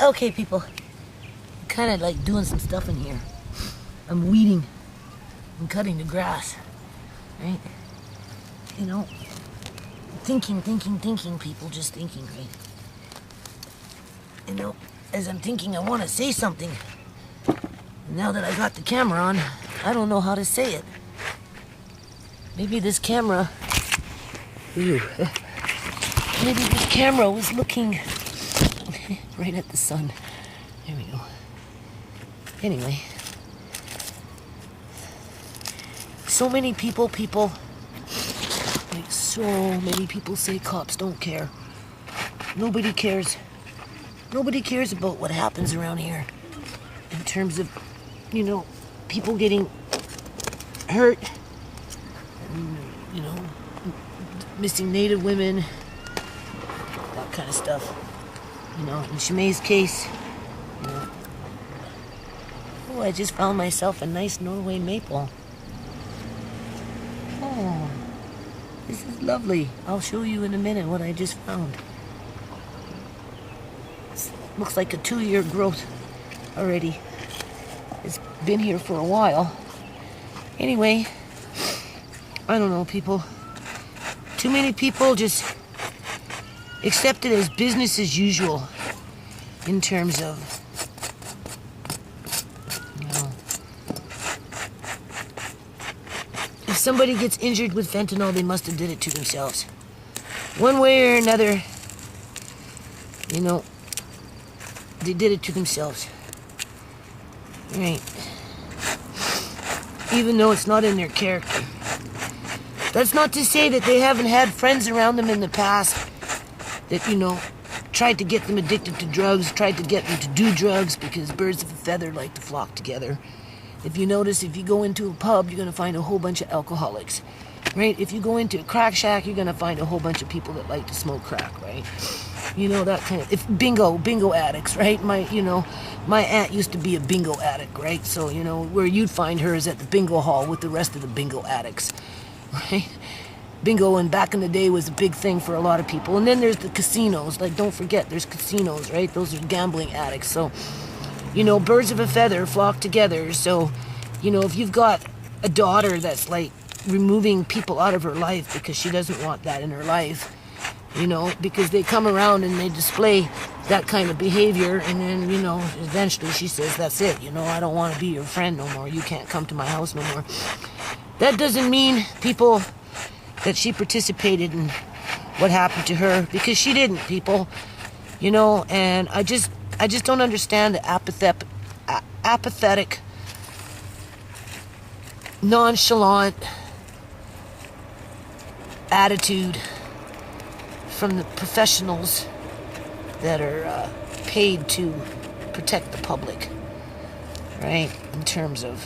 Okay, people. I'm kind of like doing some stuff in here. I'm weeding. I'm cutting the grass. Right? You know, thinking, people. Just thinking, right? You know, as I'm thinking, I want to say something. And now that I got the camera on, I don't know how to say it. Maybe this camera... Ew. Maybe this camera was looking right at the sun. There we go. Anyway. So many people, like so many people say cops don't care. Nobody cares. Nobody cares about what happens around here in terms of, you know, people getting hurt, and, you know, missing Native women, that kind of stuff. You know, in Shimei's case, you know, oh, I just found myself a nice Norway maple. Oh, this is lovely. I'll show you in a minute what I just found. It looks like a 2-year growth already. It's been here for a while. Anyway, I don't know, people. Too many people just accept it as business as usual in terms of, you know, if somebody gets injured with fentanyl, they must have did it to themselves. One way or another, you know, they did it to themselves. Right. Even though it's not in their character. That's not to say that they haven't had friends around them in the past that, you know, tried to get them addicted to drugs, tried to get them to do drugs, because birds of a feather like to flock together. If you notice, if you go into a pub, you're going to find a whole bunch of alcoholics, right? If you go into a crack shack, you're going to find a whole bunch of people that like to smoke crack, right? You know, that kind of, bingo addicts, right? My aunt used to be a bingo addict, right? So, you know, where you'd find her is at the bingo hall with the rest of the bingo addicts, right? Bingo, and back in the day, was a big thing for a lot of people. And then there's the casinos. Like, don't forget, there's casinos, right? Those are gambling addicts. So, you know, birds of a feather flock together. So, you know, if you've got a daughter that's, like, removing people out of her life because she doesn't want that in her life, you know, because they come around and they display that kind of behavior, and then, you know, eventually she says, that's it, you know, I don't want to be your friend no more. You can't come to my house no more. That doesn't mean, people, that she participated in what happened to her, because she didn't, people. You know, and I just don't understand the apathetic, nonchalant attitude from the professionals that are paid to protect the public, right? In terms of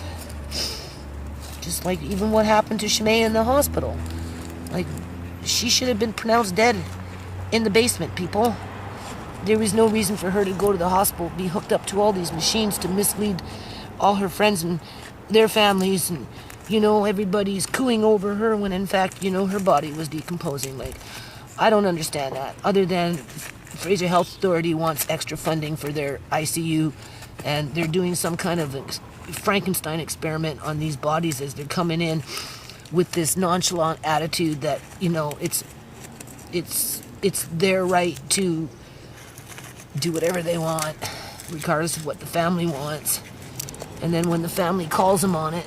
just like even what happened to Shimei in the hospital. Like, she should have been pronounced dead in the basement, people. There was no reason for her to go to the hospital, be hooked up to all these machines to mislead all her friends and their families, and, you know, everybody's cooing over her when in fact, you know, her body was decomposing. Like, I don't understand that, other than Fraser Health Authority wants extra funding for their ICU, and they're doing some kind of Frankenstein experiment on these bodies as they're coming in with this nonchalant attitude that, you know, it's their right to do whatever they want, regardless of what the family wants. And then when the family calls them on it,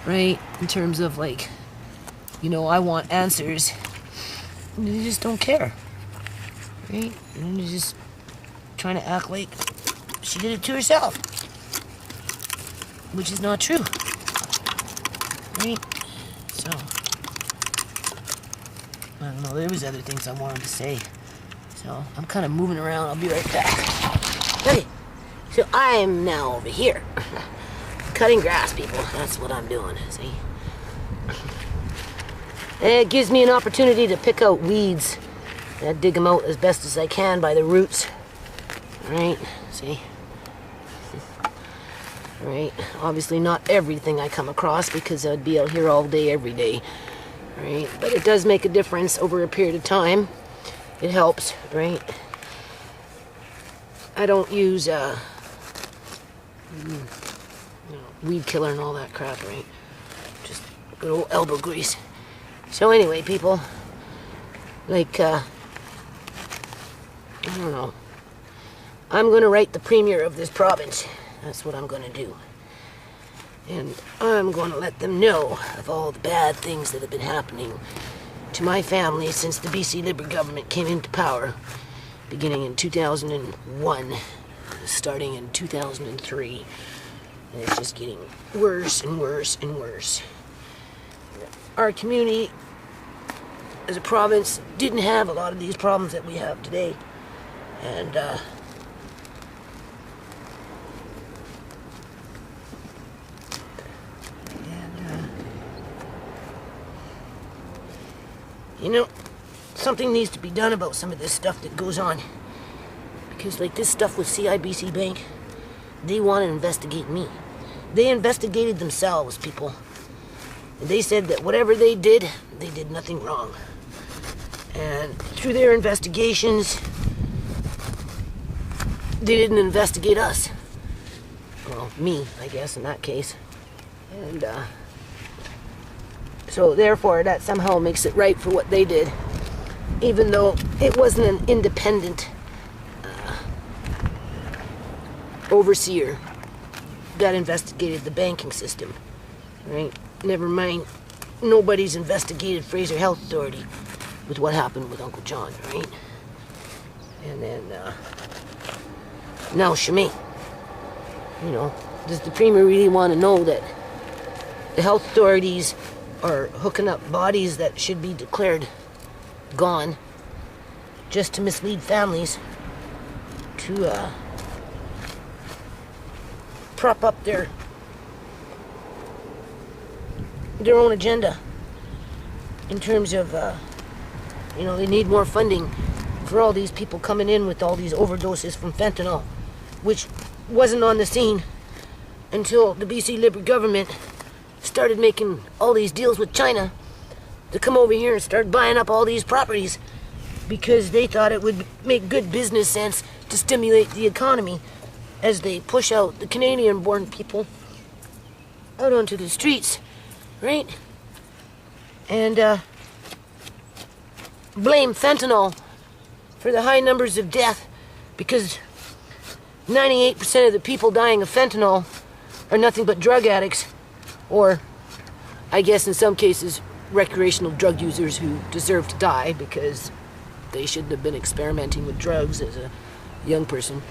right, in terms of, like, you know, I want answers, they just don't care, right? And they're just trying to act like she did it to herself, which is not true, right? So, I don't know, there was other things I wanted to say. So, I'm kind of moving around. I'll be right back. Okay, so I am now over here. Cutting grass, people. That's what I'm doing, see? It gives me an opportunity to pick out weeds. I dig them out as best as I can by the roots. Right, see? Right, obviously not everything I come across, because I'd be out here all day, every day. Right, but it does make a difference over a period of time. It helps, right? I don't use weed killer and all that crap, right? Just good old elbow grease. So anyway, people, like, I don't know. I'm going to write the premier of this province. That's what I'm going to do. And I'm going to let them know of all the bad things that have been happening to my family since the BC Liberal government came into power, beginning in 2001, starting in 2003. And it's just getting worse and worse and worse. Our community, as a province, didn't have a lot of these problems that we have today. And, you know, something needs to be done about some of this stuff that goes on. Because, like, this stuff with CIBC Bank, they want to investigate me. They investigated themselves, people. And they said that whatever they did nothing wrong. And through their investigations, they didn't investigate us. Well, me, I guess, in that case. And, so therefore, that somehow makes it right for what they did, even though it wasn't an independent overseer that investigated the banking system, right? Never mind, nobody's investigated Fraser Health Authority with what happened with Uncle John, right? And then, now Shemaine, you know, does the Premier really want to know that the health authorities are hooking up bodies that should be declared gone just to mislead families to prop up their own agenda in terms of, you know, they need more funding for all these people coming in with all these overdoses from fentanyl, which wasn't on the scene until the BC Liberal government started making all these deals with China to come over here and start buying up all these properties because they thought it would make good business sense to stimulate the economy as they push out the Canadian-born people out onto the streets, right? And blame fentanyl for the high numbers of death because 98% of the people dying of fentanyl are nothing but drug addicts, or I guess in some cases recreational drug users who deserve to die because they shouldn't have been experimenting with drugs as a young person,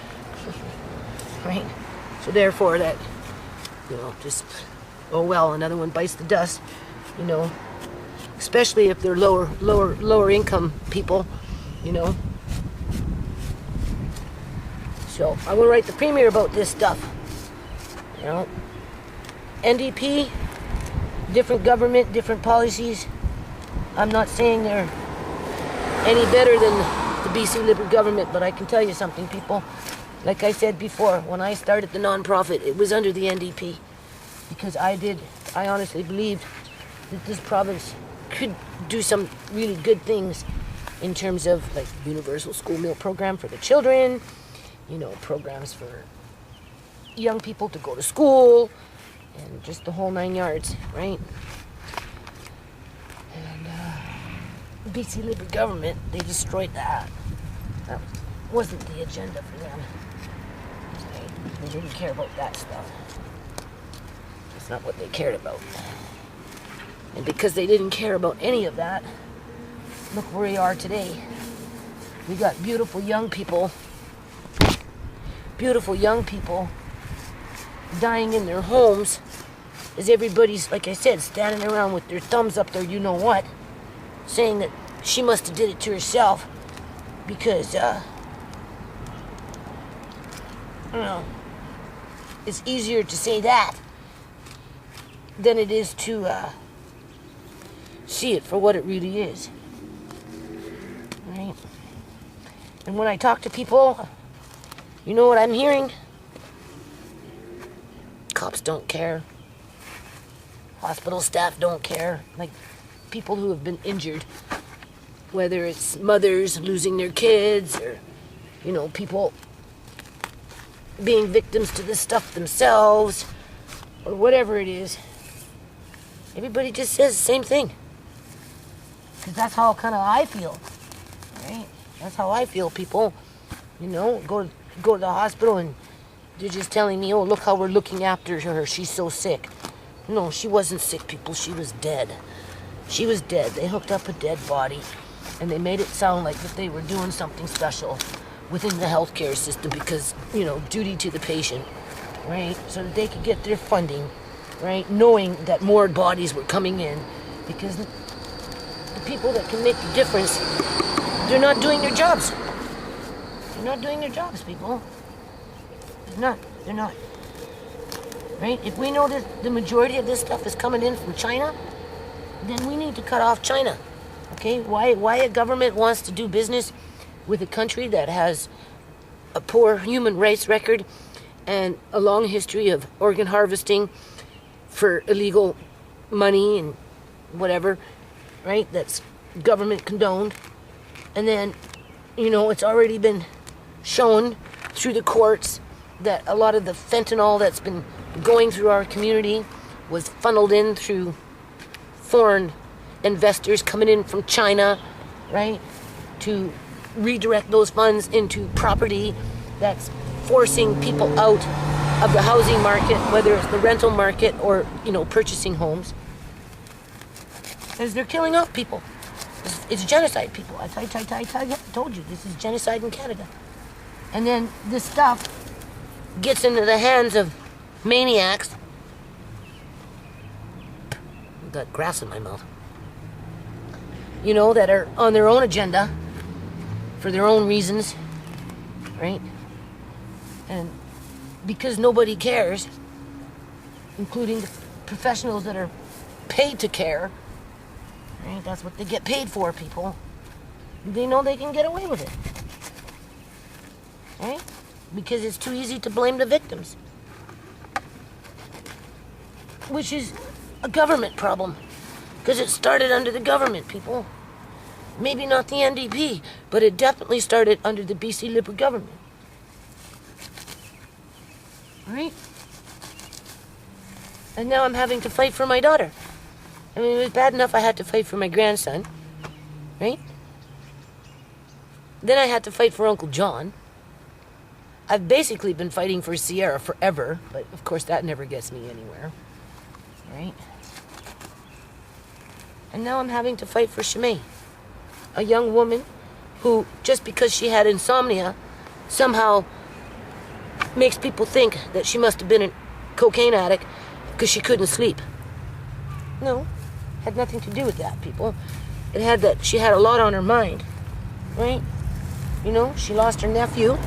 right? So therefore that, you know, just, oh well, another one bites the dust, you know, especially if they're lower income people, you know. So I will write the Premier about this stuff, you know. NDP, different government, different policies. I'm not saying they're any better than the BC Liberal government, but I can tell you something, people. Like I said before, when I started the non-profit, it was under the NDP. Because I honestly believed that this province could do some really good things in terms of, like, universal school meal program for the children, you know, programs for young people to go to school, and just the whole 9 yards, right? And BC Liberal government, they destroyed that. That wasn't the agenda for them. Right? They didn't care about that stuff. It's not what they cared about. And because they didn't care about any of that, look where we are today. We got beautiful young people dying in their homes as everybody's, like I said, standing around with their thumbs up their you-know-what, saying that she must have did it to herself because, you know, it's easier to say that than it is to see it for what it really is. Right? And when I talk to people, you know what I'm hearing? Cops don't care. Hospital staff don't care. Like, people who have been injured, whether it's mothers losing their kids or, you know, people being victims to this stuff themselves, or whatever it is. Everybody just says the same thing. Because that's how kind of I feel, right? That's how I feel, people. You know, go to the hospital and they're just telling me, oh, look how we're looking after her. She's so sick. No, she wasn't sick, people. She was dead. She was dead. They hooked up a dead body, and they made it sound like that they were doing something special within the healthcare system because, you know, duty to the patient, right? So that they could get their funding, right? Knowing that more bodies were coming in because the people that can make the difference, they're not doing their jobs. They're not doing their jobs, people. They're not. Right? If we know that the majority of this stuff is coming in from China, then we need to cut off China. Okay? Why a government wants to do business with a country that has a poor human rights record and a long history of organ harvesting for illegal money and whatever, right? That's government condoned. And then, you know, it's already been shown through the courts that a lot of the fentanyl that's been going through our community was funneled in through foreign investors coming in from China, right? To redirect those funds into property that's forcing people out of the housing market, whether it's the rental market or, you know, purchasing homes. Because they're killing off people. It's genocide, people. I told you, this is genocide in Canada. And then this stuff gets into the hands of maniacs. I've got grass in my mouth. You know, that are on their own agenda for their own reasons, right? And because nobody cares, including the professionals that are paid to care, right? That's what they get paid for, people. They know they can get away with it, right? Because it's too easy to blame the victims, which is a government problem, because it started under the government, people. Maybe not the NDP, but it definitely started under the BC Liberal government. Right? And now I'm having to fight for my daughter. I mean, it was bad enough I had to fight for my grandson, right? Then I had to fight for Uncle John. I've basically been fighting for Sierra forever, but of course that never gets me anywhere, right? And now I'm having to fight for Shimei, a young woman who, just because she had insomnia, somehow makes people think that she must have been a cocaine addict because she couldn't sleep. No, had nothing to do with that, people. It had that she had a lot on her mind, right? You know, she lost her nephew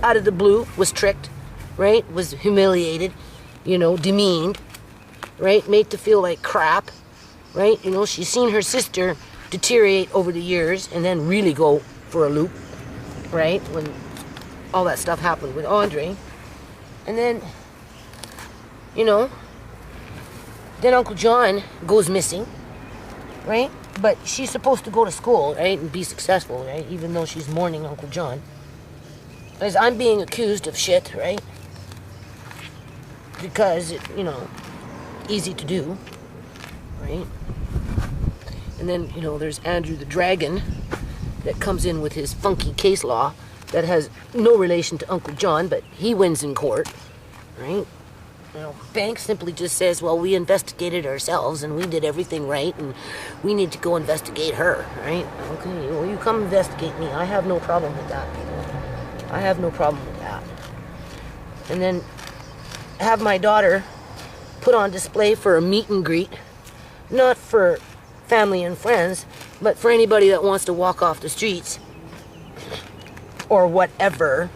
out of the blue, was tricked, right? Was humiliated, you know, demeaned, right? Made to feel like crap, right? You know, she's seen her sister deteriorate over the years and then really go for a loop, right? When all that stuff happened with Andre. And then, you know, then Uncle John goes missing, right? But she's supposed to go to school, right? And be successful, right? Even though she's mourning Uncle John. Because I'm being accused of shit, right? Because, it, you know, easy to do, right? And then, you know, there's Andrew the Dragon that comes in with his funky case law that has no relation to Uncle John, but he wins in court, right? You know, Bank simply just says, well, we investigated ourselves and we did everything right and we need to go investigate her, right? Okay, well, you come investigate me. I have no problem with that, people. I have no problem with that. And then have my daughter put on display for a meet and greet, not for family and friends, but for anybody that wants to walk off the streets or whatever,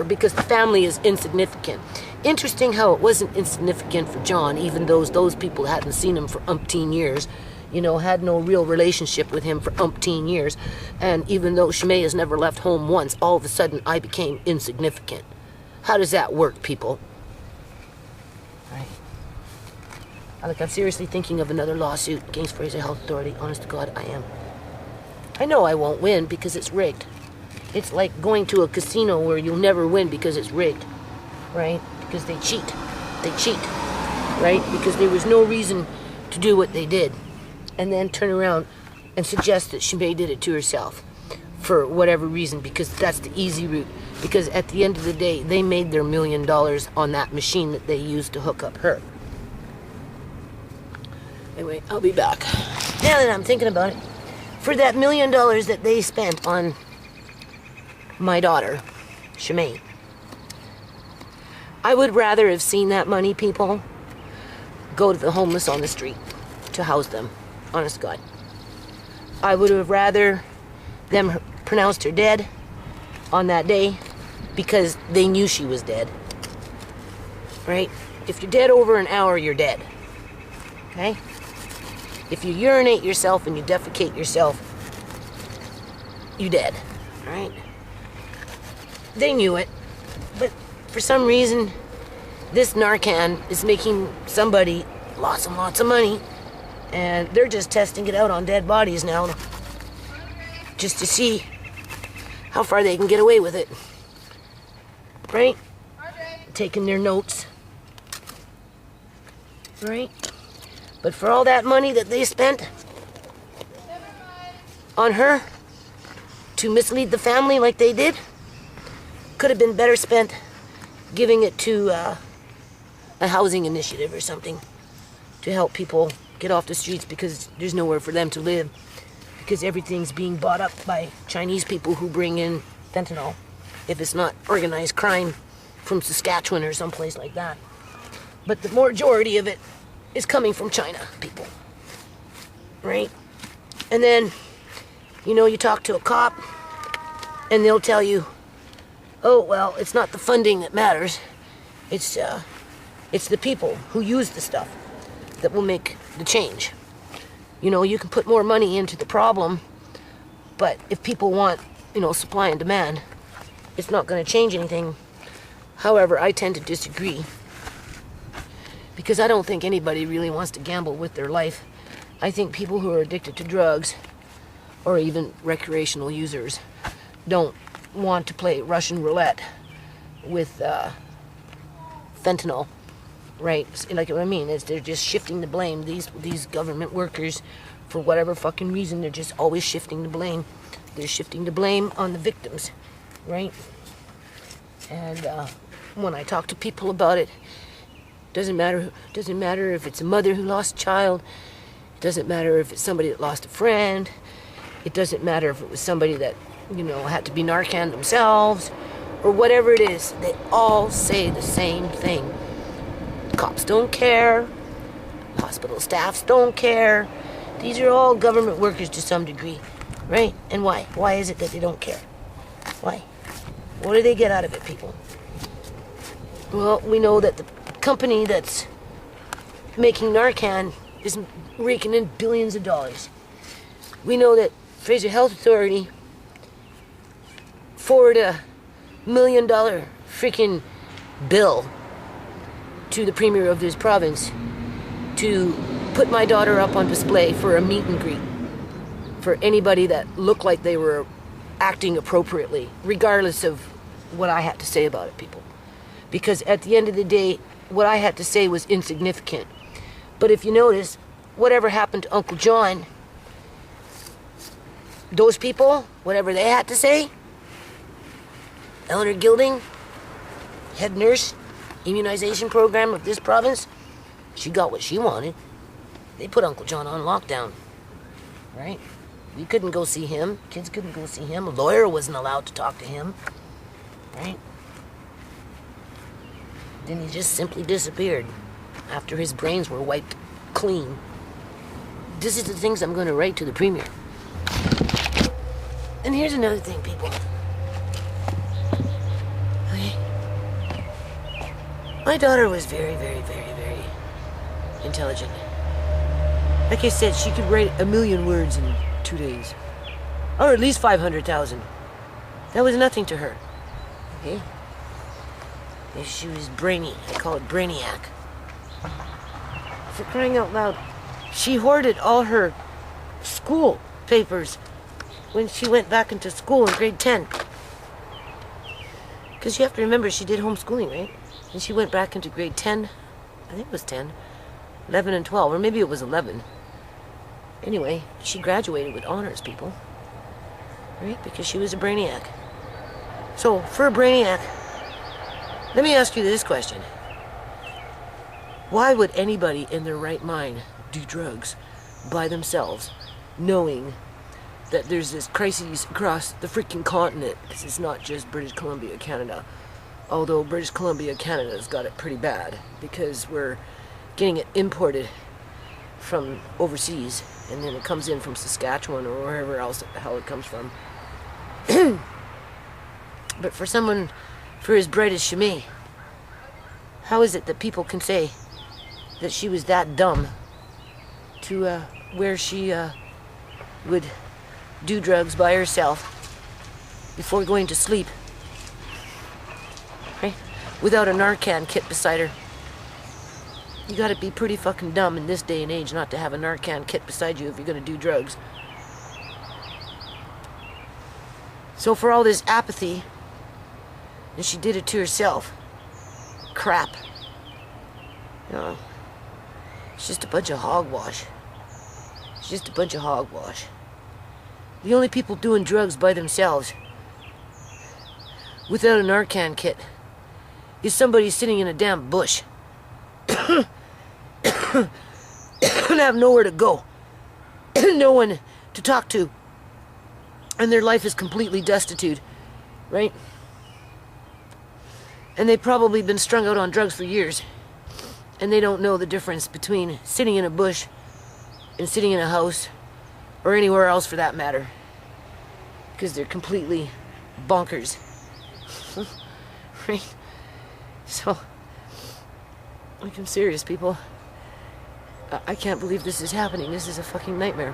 because the family is insignificant. Interesting how it wasn't insignificant for John, even though those people hadn't seen him for umpteen years, you know, had no real relationship with him for umpteen years, and even though Shimei has never left home once, all of a sudden I became insignificant. How does that work, people? Right. Like, I'm seriously thinking of another lawsuit against Fraser Health Authority. Honest to God, I am. I know I won't win because it's rigged. It's like going to a casino where you'll never win because it's rigged, right? Because they cheat. They cheat, right? Because there was no reason to do what they did. And then turn around and suggest that she may did it to herself for whatever reason, because that's the easy route. Because at the end of the day, they made their $1 million on that machine that they used to hook up her. Anyway, I'll be back. Now that I'm thinking about it, for that $1 million that they spent on my daughter, Shemaine, I would rather have seen that money, people, go to the homeless on the street to house them. Honest God. I would have rather them pronounced her dead on that day because they knew she was dead. Right? If you're dead over an hour, you're dead. Okay? If you urinate yourself and you defecate yourself, you're dead. Right? They knew it. But for some reason, this Narcan is making somebody lots and lots of money. And they're just testing it out on dead bodies now, just to see how far they can get away with it. Right? Taking their notes. Right? But for all that money that they spent on her to mislead the family like they did, could have been better spent giving it to a housing initiative or something to help people get off the streets, because there's nowhere for them to live, because everything's being bought up by Chinese people who bring in fentanyl, if it's not organized crime from Saskatchewan or someplace like that. But the majority of it is coming from China, people. Right? And then, you know, you talk to a cop and they'll tell you, oh, well, it's not the funding that matters. It's the people who use the stuff that will make the change. You know, you can put more money into the problem, but if people want, you know, supply and demand, it's not going to change anything. However, I tend to disagree, because I don't think anybody really wants to gamble with their life. I think people who are addicted to drugs, or even recreational users, don't want to play Russian roulette with fentanyl. Right, like what I mean is they're just shifting the blame. These government workers, for whatever fucking reason, they're just always shifting the blame. They're shifting the blame on the victims, right? And when I talk to people about it, doesn't matter if it's a mother who lost a child. It doesn't matter if it's somebody that lost a friend. It doesn't matter if it was somebody that, you know, had to be Narcan themselves, or whatever it is. They all say the same thing. Cops don't care. Hospital staffs don't care. These are all government workers to some degree, right? And why? Why is it that they don't care? Why? What do they get out of it, people? Well, we know that the company that's making Narcan is raking in billions of dollars. We know that Fraser Health Authority forwarded a $1 million freaking bill to the premier of this province to put my daughter up on display for a meet and greet for anybody that looked like they were acting appropriately, regardless of what I had to say about it, people. Because at the end of the day, what I had to say was insignificant. But if you notice, whatever happened to Uncle John, those people, whatever they had to say, Eleanor Gilding, head nurse, immunization program of this province, she got what she wanted. They put Uncle John on lockdown, right? We couldn't go see him. Kids couldn't go see him. A lawyer wasn't allowed to talk to him, right? Then he just simply disappeared after his brains were wiped clean. This is the things I'm going to write to the premier. And here's another thing, people. Okay. My daughter was very, very, very, very intelligent. Like I said, she could write 1 million words in 2 days. Or at least 500,000. That was nothing to her. Okay? She was brainy. I call it brainiac. For crying out loud. She hoarded all her school papers when she went back into school in grade 10. Because you have to remember, she did homeschooling, right? And she went back into grade 10. I think it was 10. 11 and 12, or maybe it was 11. Anyway, she graduated with honors, people. Right? Because she was a brainiac. So, for a brainiac, let me ask you this question. Why would anybody in their right mind do drugs by themselves, knowing that there's this crisis across the freaking continent? Because it's not just British Columbia, Canada. Although British Columbia, Canada's got it pretty bad because we're getting it imported from overseas, and then it comes in from Saskatchewan or wherever else the hell it comes from. But for someone for as bright as Shimei, how is it that people can say that she was that dumb to where she would do drugs by herself before going to sleep, right? Without a Narcan kit beside her? You gotta be pretty fucking dumb in this day and age not to have a Narcan kit beside you if you're gonna do drugs. So for all this apathy, and she did it to herself. Crap. You know, it's just a bunch of hogwash. It's just a bunch of hogwash. The only people doing drugs by themselves, without a Narcan kit, is somebody sitting in a damn bush. And have nowhere to go. No one to talk to. And their life is completely destitute. Right? And they've probably been strung out on drugs for years. And they don't know the difference between sitting in a bush and sitting in a house, or anywhere else for that matter. Because they're completely bonkers. Right? So, like, I'm serious, people. I can't believe this is happening. This is a fucking nightmare.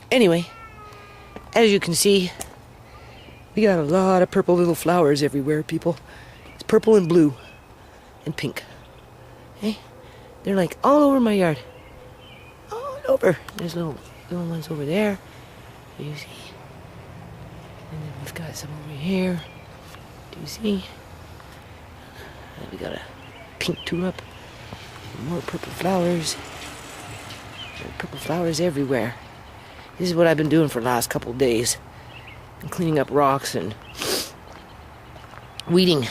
Anyway, as you can see, we got a lot of purple little flowers everywhere, people. It's purple and blue and pink. Hey, they're like all over my yard. All over. There's little ones over there. Do you see? And then we've got some over here. Do you see? And we got a pink tulip. More purple flowers. There are purple flowers everywhere. This is what I've been doing for the last couple of days. I'm cleaning up rocks and weeding.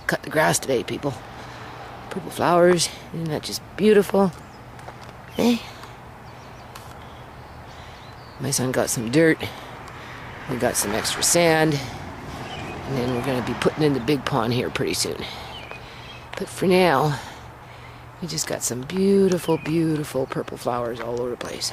Cut the grass today, people. Purple flowers. Isn't that just beautiful? Eh? My son got some dirt. We got some extra sand. And then we're going to be putting in the big pond here pretty soon. But for now, we just got some beautiful, beautiful purple flowers all over the place.